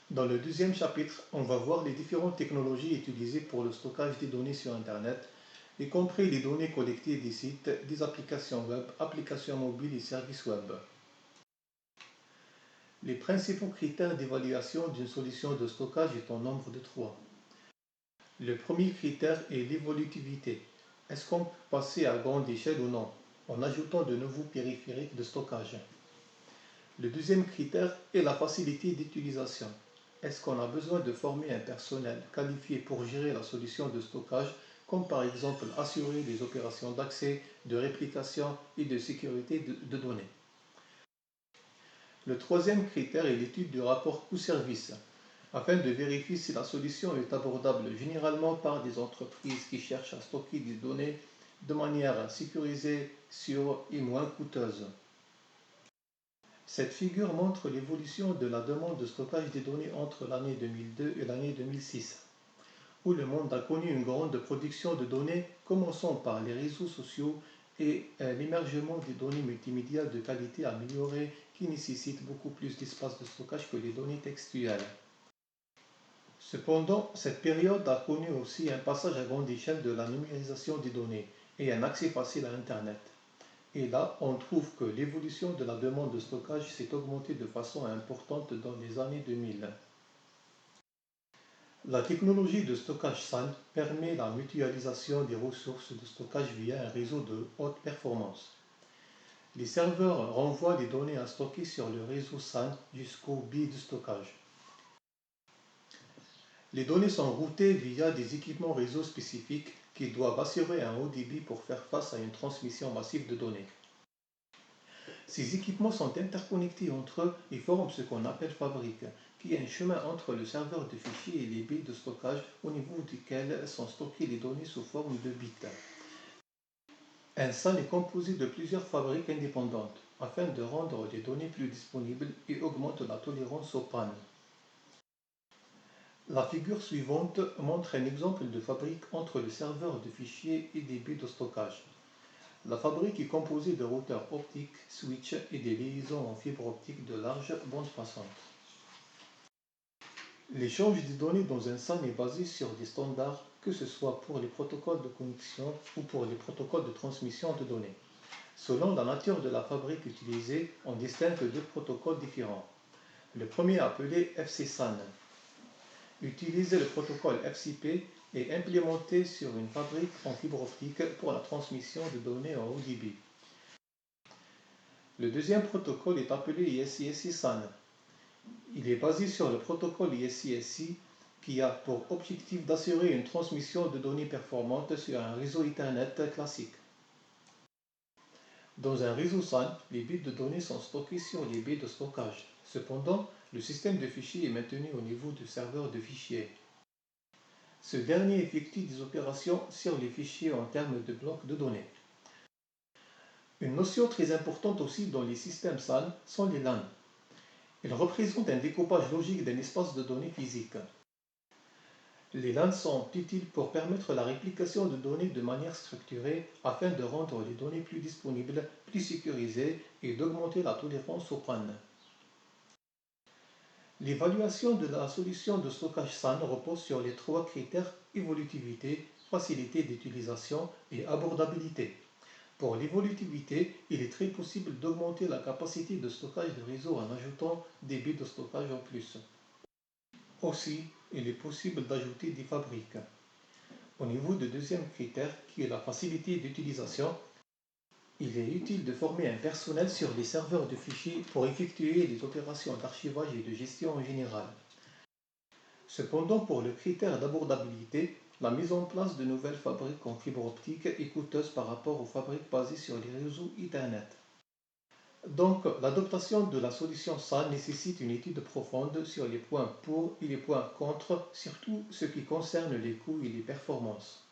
Dans le deuxième chapitre, on va voir les différentes technologies utilisées pour le stockage des données sur Internet, y compris les données collectées des sites, des applications web, applications mobiles et services web. Les principaux critères d'évaluation d'une solution de stockage est en nombre de 3. Le premier critère est l'évolutivité. Est-ce qu'on peut passer à grande échelle ou non, en ajoutant de nouveaux périphériques de stockage? Le deuxième critère est la facilité d'utilisation. Est-ce qu'on a besoin de former un personnel qualifié pour gérer la solution de stockage, comme par exemple assurer les opérations d'accès, de réplication et de sécurité de données? Le troisième critère est l'étude du rapport coût-service, afin de vérifier si la solution est abordable généralement par des entreprises qui cherchent à stocker des données de manière sécurisée, sûre et moins coûteuse. Cette figure montre l'évolution de la demande de stockage des données entre l'année 2002 et l'année 2006, où le monde a connu une grande production de données, commençant par les réseaux sociaux et l'émergement des données multimédia de qualité améliorée qui nécessitent beaucoup plus d'espace de stockage que les données textuelles. Cependant, cette période a connu aussi un passage à grande échelle de la numérisation des données et un accès facile à Internet. Et là, on trouve que l'évolution de la demande de stockage s'est augmentée de façon importante dans les années 2000. La technologie de stockage SAN permet la mutualisation des ressources de stockage via un réseau de haute performance. Les serveurs renvoient les données à stocker sur le réseau SAN jusqu'au billet de stockage. Les données sont routées via des équipements réseau spécifiques qui doivent assurer un haut débit pour faire face à une transmission massive de données. Ces équipements sont interconnectés entre eux et forment ce qu'on appelle fabrique, qui est un chemin entre le serveur de fichiers et les billes de stockage au niveau duquel sont stockées les données sous forme de bits. Un SAN est composé de plusieurs fabriques indépendantes afin de rendre les données plus disponibles et augmente la tolérance aux pannes. La figure suivante montre un exemple de fabrique entre le serveur de fichiers et des baies de stockage. La fabrique est composée de routeurs optiques, switches et des liaisons en fibre optique de large bande passante. L'échange des données dans un SAN est basé sur des standards, que ce soit pour les protocoles de connexion ou pour les protocoles de transmission de données. Selon la nature de la fabrique utilisée, on distingue deux protocoles différents. Le premier appelé FC-SAN utilise le protocole FCP et implémenté sur une fabrique en fibre optique pour la transmission de données en haut débit. Le deuxième protocole est appelé ISI-SI-SAN. Il est basé sur le protocole ISI-SI qui a pour objectif d'assurer une transmission de données performante sur un réseau Ethernet classique. Dans un réseau SAN, les bits de données sont stockés sur les baies de stockage. Cependant, le système de fichiers est maintenu au niveau du serveur de fichiers. Ce dernier effectue des opérations sur les fichiers en termes de blocs de données. Une notion très importante aussi dans les systèmes SAN sont les LAN. Ils représentent un découpage logique d'un espace de données physique. Les LAN sont utiles pour permettre la réplication de données de manière structurée afin de rendre les données plus disponibles, plus sécurisées et d'augmenter la tolérance aux pannes. L'évaluation de la solution de stockage SAN repose sur les trois critères évolutivité, facilité d'utilisation et abordabilité. Pour l'évolutivité, il est très possible d'augmenter la capacité de stockage de réseau en ajoutant des baies de stockage en plus. Aussi, il est possible d'ajouter des fabriques. Au niveau du deuxième critère, qui est la facilité d'utilisation, il est utile de former un personnel sur les serveurs de fichiers pour effectuer des opérations d'archivage et de gestion en général. Cependant, pour le critère d'abordabilité, la mise en place de nouvelles fabriques en fibre optique est coûteuse par rapport aux fabriques basées sur les réseaux Ethernet. Donc, l'adoption de la solution SAN nécessite une étude profonde sur les points pour et les points contre, surtout ce qui concerne les coûts et les performances.